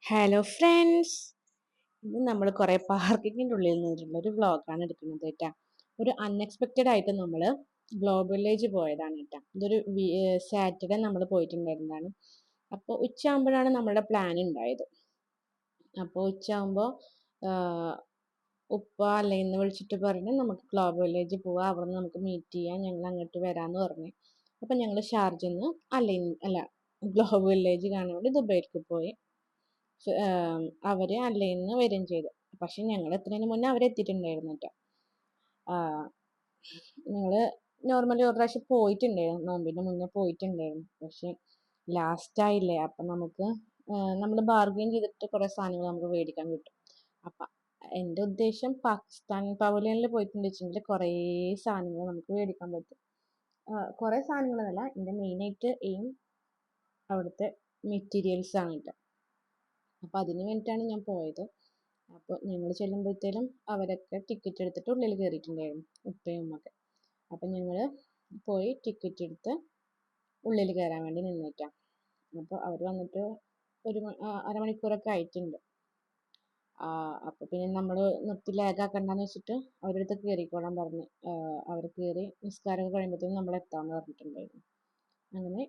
Hello friends, ഇന്ന് നമ്മൾ കുറേ പാർക്കിങ്ങിൻ്റെ ഉള്ളിൽ നിന്നിട്ടുള്ള ഒരു വ്ളോഗാണ് എടുക്കുന്നത് കേട്ടോ. ഒരു അൺഎക്സ്പെക്റ്റഡ് ആയിട്ട് നമ്മൾ ഗ്ലോബൽ വില്ലേജ് പോയതാണ് കേട്ടോ. ഇതൊരു സാറ്റർഡേ നമ്മൾ പോയിട്ടുണ്ടായിരുന്നതാണ്. അപ്പോൾ ഉച്ചയാകുമ്പോഴാണ് നമ്മളുടെ പ്ലാൻ ഉണ്ടായത്. അപ്പോൾ ഉച്ചയാകുമ്പോൾ ഉപ്പ അല്ലെന്ന് വിളിച്ചിട്ട് പറഞ്ഞ് നമുക്ക് ഗ്ലോബൽ വില്ലേജ് പോവാം, അവിടെ നിന്ന് നമുക്ക് മീറ്റ് ചെയ്യാം, ഞങ്ങൾ അങ്ങോട്ട് വരാമെന്ന് പറഞ്ഞു. അപ്പം ഞങ്ങൾ ഷാർജയിൽ നിന്ന് ഗ്ലോബൽ വില്ലേജ് കാണാൻ വേണ്ടി ദുബൈക്ക് പോയി. അവര് അല്ലയിൽ നിന്ന് വരികയും ചെയ്തു. പക്ഷെ ഞങ്ങൾ എത്തുന്നതിന് മുന്നേ അവരെത്തിയിട്ടുണ്ടായിരുന്നു കേട്ടോ. ഞങ്ങൾ നോർമലി ഒരു പ്രാവശ്യം പോയിട്ടുണ്ടായിരുന്നു, നോമ്പിന് മുന്നേ പോയിട്ടുണ്ടായിരുന്നു. പക്ഷെ ലാസ്റ്റ് ആയില്ലേ, അപ്പം നമുക്ക് നമ്മൾ ബാർഗെയിൻ ചെയ്തിട്ട് കുറേ സാധനങ്ങൾ നമുക്ക് മേടിക്കാൻ കിട്ടും. അപ്പം എൻ്റെ ഉദ്ദേശം പാകിസ്ഥാൻ പവലിയനിൽ പോയിട്ടുണ്ട് വെച്ചെങ്കിൽ കുറേ സാധനങ്ങൾ നമുക്ക് മേടിക്കാൻ പറ്റും. കുറേ സാധനങ്ങളല്ല, എൻ്റെ മെയിനായിട്ട് എയിം അവിടുത്തെ മെറ്റീരിയൽസ് ആണ് കേട്ടോ. അപ്പോൾ അതിന് വേണ്ടിയിട്ടാണ് ഞാൻ പോയത്. അപ്പോൾ ഞങ്ങൾ ചെല്ലുമ്പോഴത്തേലും അവരൊക്കെ ടിക്കറ്റ് എടുത്തിട്ട് ഉള്ളിൽ കയറിയിട്ടുണ്ടായിരുന്നു, ഉപ്പയും ഉമ്മയൊക്കെ. അപ്പം ഞങ്ങൾ പോയി ടിക്കറ്റ് എടുത്ത് ഉള്ളിൽ കയറാൻ വേണ്ടി നിന്നിട്ടാണ്. അപ്പോൾ അവർ വന്നിട്ട് അരമണിക്കൂറൊക്കെ ആയിട്ടുണ്ട്. അപ്പോൾ പിന്നെ നമ്മൾ നിർത്തി ലാഗാക്കണ്ടെന്ന് വെച്ചിട്ട് അവരുടെ അടുത്ത് കയറിക്കോളാൻ പറഞ്ഞ് അവർ കയറി നിസ്കാരമൊക്കെ കഴിയുമ്പോഴത്തേക്കും നമ്മൾ എത്താമെന്ന് പറഞ്ഞിട്ടുണ്ടായിരുന്നു. അങ്ങനെ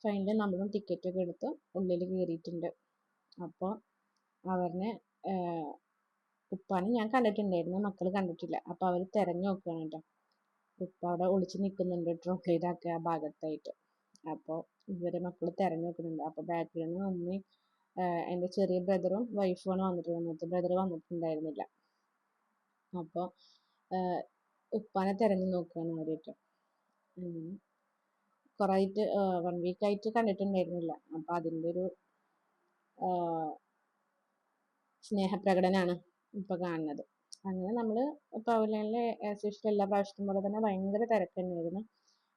ഫൈനലി നമ്മളും ടിക്കറ്റൊക്കെ എടുത്ത് ഉള്ളിൽ കയറിയിട്ടുണ്ട്. അപ്പോൾ അവരെ ഉപ്പാനെ ഞാൻ കണ്ടിട്ടുണ്ടായിരുന്നു, മക്കൾ കണ്ടിട്ടില്ല. അപ്പോൾ അവർ തിരഞ്ഞു നോക്കുകയാണ് കേട്ടോ. ഉപ്പ അവിടെ ഒളിച്ച് നിൽക്കുന്നുണ്ട് ട്രോളിയുടെ ഒക്കെ ആ ഭാഗത്തായിട്ട്. അപ്പോൾ ഇവരെ മക്കൾ തിരഞ്ഞു നോക്കുന്നുണ്ട്. അപ്പോൾ ബാക്കിൽ നിന്ന് മമ്മി എൻ്റെ ചെറിയ ബ്രദറും വൈഫുമാണ് വന്നിട്ടുള്ളത്, മൂത്ത ബ്രദർ വന്നിട്ടുണ്ടായിരുന്നില്ല. അപ്പോൾ ഉപ്പാനെ തിരഞ്ഞു നോക്കുകയാണ് അവരായിട്ട്. കുറേ ആയിട്ട് 1 വീക്കായിട്ട് കണ്ടിട്ടുണ്ടായിരുന്നില്ല. അപ്പോൾ അതിൻ്റെ ഒരു സ്നേഹപ്രകടനമാണ് ഇപ്പോൾ കാണുന്നത്. അങ്ങനെ നമ്മൾ പവലിയനിൽ ആസ് യൂഷ്വൽ എല്ലാ പ്രാവശ്യത്തും പോലെ തന്നെ ഭയങ്കര തിരക്ക് തന്നെയായിരുന്നു.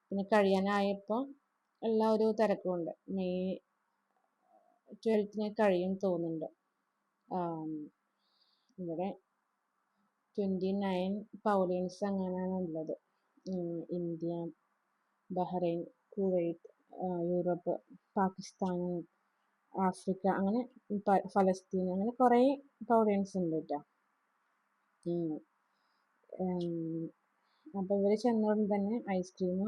പിന്നെ കഴിയാനായപ്പോൾ എല്ലാ ഒരു തിരക്കുമുണ്ട്. മെയ് 12 കഴിയും തോന്നുന്നുണ്ട്. ഇവിടെ 29 പവലിയൻസ് അങ്ങനെയാണ് ഉള്ളത്. India, Bahrain, Kuwait, Europe, Pakistan, Africa, അങ്ങനെ ഫലസ്തീൻ, അങ്ങനെ കുറേ പവലിയൻസ് ഉണ്ട് കേട്ടോ. അപ്പോൾ ഇവർ ചെന്നോടൻ തന്നെ ഐസ്ക്രീം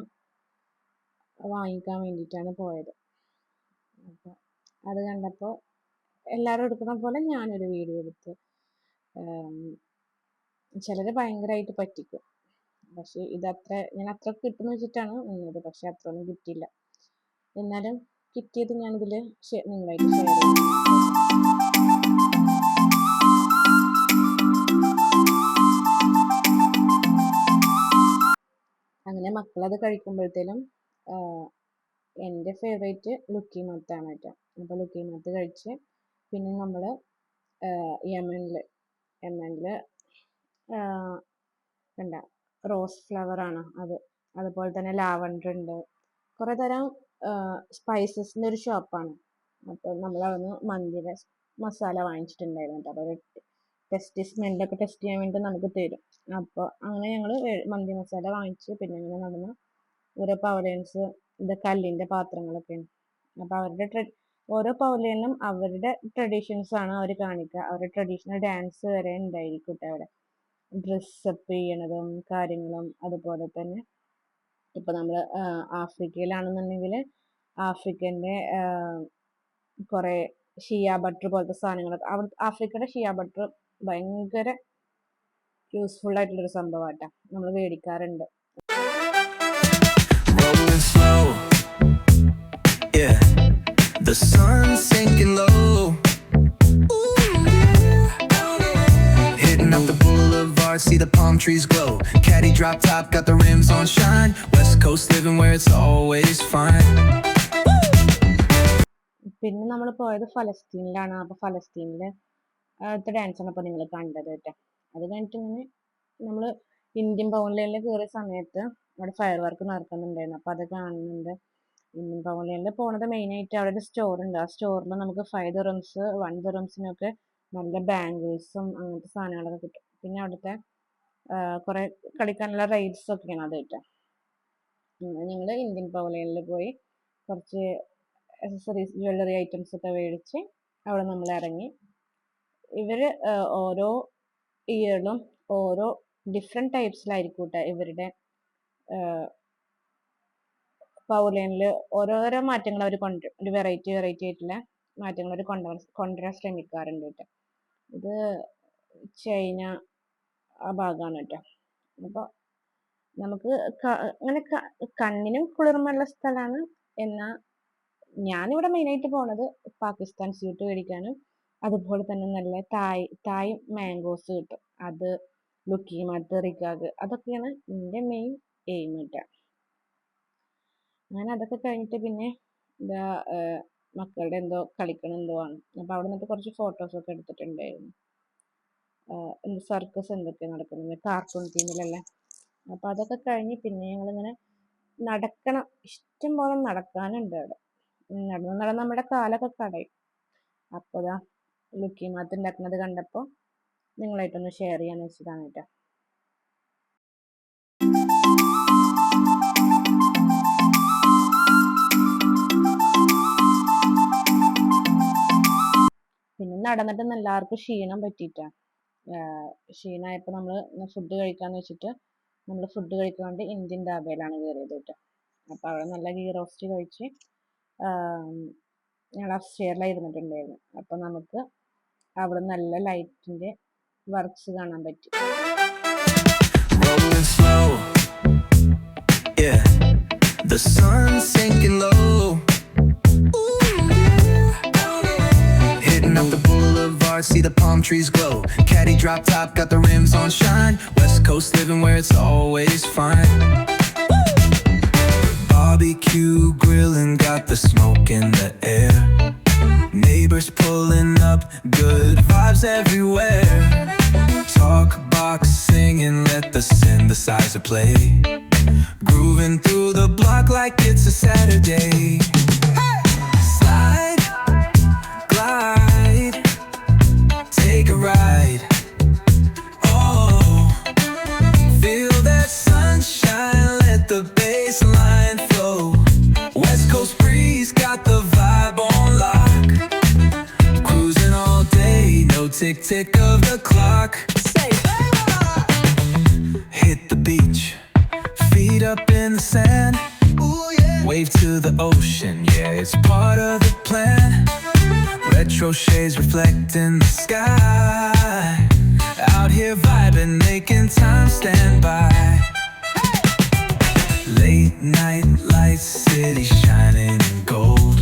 വാങ്ങിക്കാൻ വേണ്ടിയിട്ടാണ് പോയത്. അപ്പോൾ അത് കണ്ടപ്പോൾ എല്ലാവരും എടുക്കുന്ന പോലെ ഞാനൊരു വീഡിയോ എടുത്ത്. ചിലർ ഭയങ്കരമായിട്ട് പറ്റിക്കും. പക്ഷേ ഞാൻ അത്ര കിട്ടുമെന്ന് വെച്ചിട്ടാണ് നിന്നത്. പക്ഷെ അത്ര ഒന്നും കിട്ടിയില്ല. എന്നാലും കിട്ടിയത് ഞാനിതിൽ നിങ്ങളായിട്ട് ഷെയർ ചെയ്യുന്നു. അങ്ങനെ മക്കളത് കഴിക്കുമ്പോഴത്തേലും എൻ്റെ ഫേവറേറ്റ് ലുക്കിമത്താണ് കേട്ടോ. അപ്പോൾ ലുക്കിമത്ത് കഴിച്ച് പിന്നെ നമ്മൾ യമനിൽ കണ്ട റോസ് ഫ്ലവറാണ് അത്. അതുപോലെ തന്നെ ലാവൻഡർ ഉണ്ട്. കുറേ തരം സ്പൈസസിൻ്റെ ഒരു ഷോപ്പാണ്. അപ്പോൾ നമ്മൾ അവിടുന്ന് മന്തിയുടെ മസാല വാങ്ങിച്ചിട്ടുണ്ടായിരുന്നു കേട്ടോ. അപ്പോൾ സ്മെല്ലൊക്കെ ടെസ്റ്റ് ചെയ്യാൻ വേണ്ടി നമുക്ക് തരും. അപ്പോൾ അങ്ങനെ ഞങ്ങൾ മന്തി മസാല വാങ്ങിച്ച് പിന്നെ അങ്ങനെ നടന്ന് ഓരോ പവലിയൻസ് ഇത് കല്ലിൻ്റെ പാത്രങ്ങളൊക്കെയാണ്. അപ്പോൾ അവരുടെ ഓരോ പവലിയനിലും അവരുടെ ട്രഡീഷൻസാണ് അവർ കാണിക്കുക. അവരുടെ ട്രഡീഷണൽ ഡാൻസ് വരെ ഉണ്ടായിരിക്കും കേട്ടോ അവിടെ. ഡ്രസ്സപ്പ് ചെയ്യണതും കാര്യങ്ങളും. അതുപോലെ തന്നെ ഇപ്പോൾ നമ്മൾ ആഫ്രിക്കയിലാണെന്നുണ്ടെങ്കിൽ ആഫ്രിക്കൻ്റെ കുറേ ഷിയ ബട്ടർ പോലത്തെ സാധനങ്ങളൊക്കെ ആഫ്രിക്കയുടെ ഷിയ ബട്ടർ ഭയങ്കര യൂസ്ഫുൾ ആയിട്ടുള്ളൊരു സംഭവമാട്ടോ. നമ്മൾ മേടിക്കാറുണ്ട്. The sun's sinking low. Hitting up the boulevard, see the palm trees glow. Caddy drop top, got the rims on shine. West Coast living where it's always fine. പിന്നെ നമ്മൾ പോയത് ഫലസ്തീനിലാണ്. അപ്പോൾ ഫലസ്തീനിലെ ഡാൻസാണ് അപ്പോൾ നിങ്ങൾ കണ്ടത് കേട്ടോ. അത് കഴിഞ്ഞിട്ട് ഇങ്ങനെ നമ്മൾ ഇന്ത്യൻ പവലിയനിൽ കയറിയ സമയത്ത് അവിടെ ഫയർ വർക്ക് നടക്കുന്നുണ്ടായിരുന്നു. അപ്പോൾ അത് കാണുന്നുണ്ട്. ഇന്ത്യൻ പവലിയനിൽ പോകുന്നത് മെയിനായിട്ട് അവിടെ ഒരു സ്റ്റോറുണ്ട്. ആ സ്റ്റോറിൽ നമുക്ക് 5 ദിർഹംസ് 1 ദിർഹംസിനൊക്കെ നല്ല ബാംഗിൾസും അങ്ങനത്തെ സാധനങ്ങളൊക്കെ കിട്ടും. പിന്നെ അവിടുത്തെ കുറേ കളിക്കാനുള്ള റൈഡ്സൊക്കെയാണ് അത് കേട്ടോ. ഞങ്ങൾ ഇന്ത്യൻ പവലിയനിൽ പോയി കുറച്ച് അക്സസറീസ് ജ്വല്ലറി ഐറ്റംസ് ഒക്കെ മേടിച്ച് അവിടെ നമ്മൾ ഇറങ്ങി. ഇവർ ഓരോ ഇയറിലും ഓരോ ഡിഫറെൻറ്റ് ടൈപ്സിലായിരിക്കും കേട്ടോ ഇവരുടെ പൗലൈനിൽ ഓരോരോ മാറ്റങ്ങൾ അവർ കൊണ്ടുവരും. ഒരു വെറൈറ്റി ആയിട്ടുള്ള മാറ്റങ്ങൾ അവർ കൊണ്ടുവരാൻ ശ്രമിക്കാറുണ്ട് കേട്ടോ. ഇത് ചൈന ആ ഭാഗമാണ് കേട്ടോ. അപ്പോൾ നമുക്ക് അങ്ങനെ കണ്ണിനും കുളിർമയുള്ള സ്ഥലമാണ്. എന്നാൽ ഞാനിവിടെ മെയിനായിട്ട് പോണത് പാകിസ്ഥാൻ സ്വീറ്റ് മേടിക്കാനും അതുപോലെ തന്നെ നല്ല തായ് മാംഗോസ് കിട്ടും. അത് ലുക്കിമാത്ത്, റിക്കാഗ്, അതൊക്കെയാണ് എൻ്റെ മെയിൻ എയിം കേട്ടോ. ഞാൻ അതൊക്കെ കഴിഞ്ഞിട്ട് പിന്നെ എന്താ മക്കളുടെ എന്തോ കളിക്കണം എന്തോ ആണ്. അപ്പോൾ അവിടെ നിന്നിട്ട് കുറച്ച് ഫോട്ടോസൊക്കെ എടുത്തിട്ടുണ്ടായിരുന്നു. സർക്കസ് എന്തൊക്കെ നടക്കുന്നത്, കാർട്ടൂൺ തീമിലല്ലേ. അപ്പോൾ അതൊക്കെ കഴിഞ്ഞ് പിന്നെ ഞങ്ങളിങ്ങനെ നടക്കണം. ഇഷ്ടം പോലെ നടക്കാനുണ്ട് അവിടെ. നടന്ന് നമ്മുടെ കാലൊക്കെ കടയും. അപ്പോൾ ലുക്കിമാത്ത് ഉണ്ടാക്കുന്നത് കണ്ടപ്പോൾ നിങ്ങളായിട്ടൊന്ന് ഷെയർ ചെയ്യാന്ന് വെച്ചതാണ് കേട്ടോ. പിന്നെ നടന്നിട്ട് എല്ലാവർക്കും ക്ഷീണം പറ്റിയിട്ടാ. ക്ഷീണമായപ്പോൾ നമ്മൾ ഫുഡ് കഴിക്കാന്ന് വെച്ചിട്ട് നമ്മൾ ഫുഡ് കഴിക്കാൻ വേണ്ടി ഇന്ത്യൻ ധാബയിലാണ് കയറിയത് കേട്ടോ. അപ്പോൾ അവിടെ നല്ല ഗീ റോസ്റ്റ് കഴിച്ച് ഞങ്ങൾ അപ്സ്റ്റെയറിലാണ് ഇരുന്നിട്ടുണ്ടായിരുന്നു. അപ്പോൾ നമുക്ക് അവിടെ നല്ല ലൈറ്റിൻ്റെ വർക്ക്സ് കാണാൻ പറ്റി. The sun's sinking low. Hitting up the boulevard, see the palm trees glow. Caddy drop top, got the rims on shine. West Coast living where it's always fine. Barbecue grilling, got the smoke in the air. Neighbors pulling up, good vibes everywhere. Talk box singing, let the synthesizer play. Grooving through the block like it's a Saturday. Slide, glide, take a ride. Oh, feel that sunshine, let the bass line flow. West Coast breeze, got the vibe on lock. Cruising all day, no tick tick of the clock. Hit the beach, feet up in the sand. Ooh, yeah. Wave to the ocean, yeah, it's part of the plan. Retro shades reflecting the sky. Out here vibing, making time stand by. Late night lights, city shining in gold.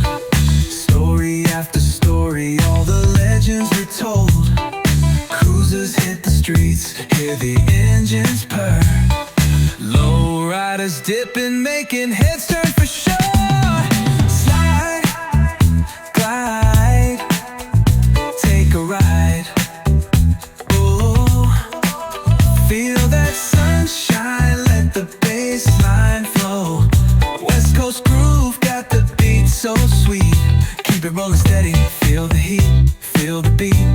Story after story, all the legends were told. Cruisers hit the streets, hear the engines purr. Low riders dipping, making heads turn for sure. Slide, glide, take a ride. Oh, feel that sunshine, let the bass line flow. West Coast groove, got the beat so sweet. Keep it rolling steady, feel the heat, feel the beat.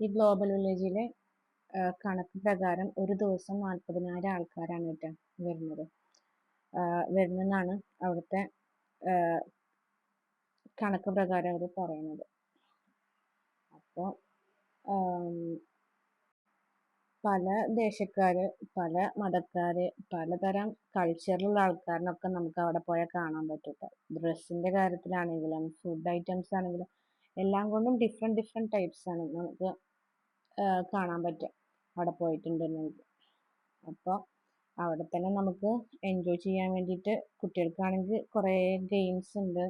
ഈ global വില്ലേജിലെ കണക്ക് പ്രകാരം ഒരു ദിവസം 40,000 ആൾക്കാരാണ് കേട്ടോ വരുന്നതെന്നാണ് അവിടുത്തെ കണക്ക് പ്രകാരം അവർ പറയുന്നത്. അപ്പോൾ പല ദേശക്കാർ, പല മതക്കാർ, പലതരം കൾച്ചറിലുള്ള ആൾക്കാരിനൊക്കെ നമുക്ക് അവിടെ പോയാൽ കാണാൻ പറ്റും കേട്ടോ. ഡ്രസ്സിൻ്റെ കാര്യത്തിലാണെങ്കിലും ഫുഡ് ഐറ്റംസ് ആണെങ്കിലും എല്ലാം കൊണ്ടും ഡിഫറെൻറ്റ് ടൈപ്സ് ആണ് നമുക്ക് കാണാൻ പറ്റുക അവിടെ പോയിട്ടുണ്ടെങ്കിൽ. അപ്പോൾ അവിടെ തന്നെ നമുക്ക് എൻജോയ് ചെയ്യാൻ വേണ്ടിയിട്ട് കുട്ടികൾക്കാണെങ്കിൽ കുറേ ഗെയിംസ് ഉണ്ട്.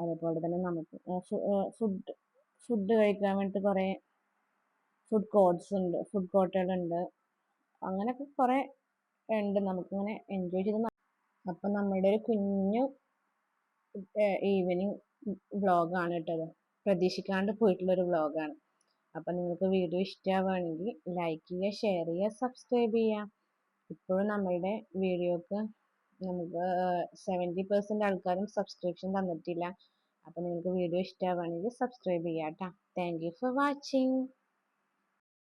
അതുപോലെ തന്നെ നമുക്ക് ഫുഡ് കഴിക്കാൻ വേണ്ടിയിട്ട് കുറേ ഫുഡ് കോർട്ടുകളുണ്ട്. അങ്ങനെയൊക്കെ കുറേ ഉണ്ട്, നമുക്കിങ്ങനെ എൻജോയ് ചെയ്ത്. അപ്പം നമ്മുടെ ഒരു കുഞ്ഞു ഈവനിങ് വ്ളോഗാണ് കേട്ടത്, പ്രതീക്ഷിക്കാണ്ട് പോയിട്ടുള്ളൊരു വ്ളോഗാണ്. അപ്പം നിങ്ങൾക്ക് വീഡിയോ ഇഷ്ടമാവുകയാണെങ്കിൽ ലൈക്ക് ചെയ്യുക, ഷെയർ ചെയ്യുക, സബ്സ്ക്രൈബ് ചെയ്യുക. ഇപ്പോഴും നമ്മളുടെ വീഡിയോക്ക് നമുക്ക് 70% ആൾക്കാരും സബ്സ്ക്രിപ്ഷൻ തന്നിട്ടില്ല. അപ്പം നിങ്ങൾക്ക് വീഡിയോ ഇഷ്ടമാവുകയാണെങ്കിൽ സബ്സ്ക്രൈബ് ചെയ്യാം കേട്ടോ. Thank you for watching.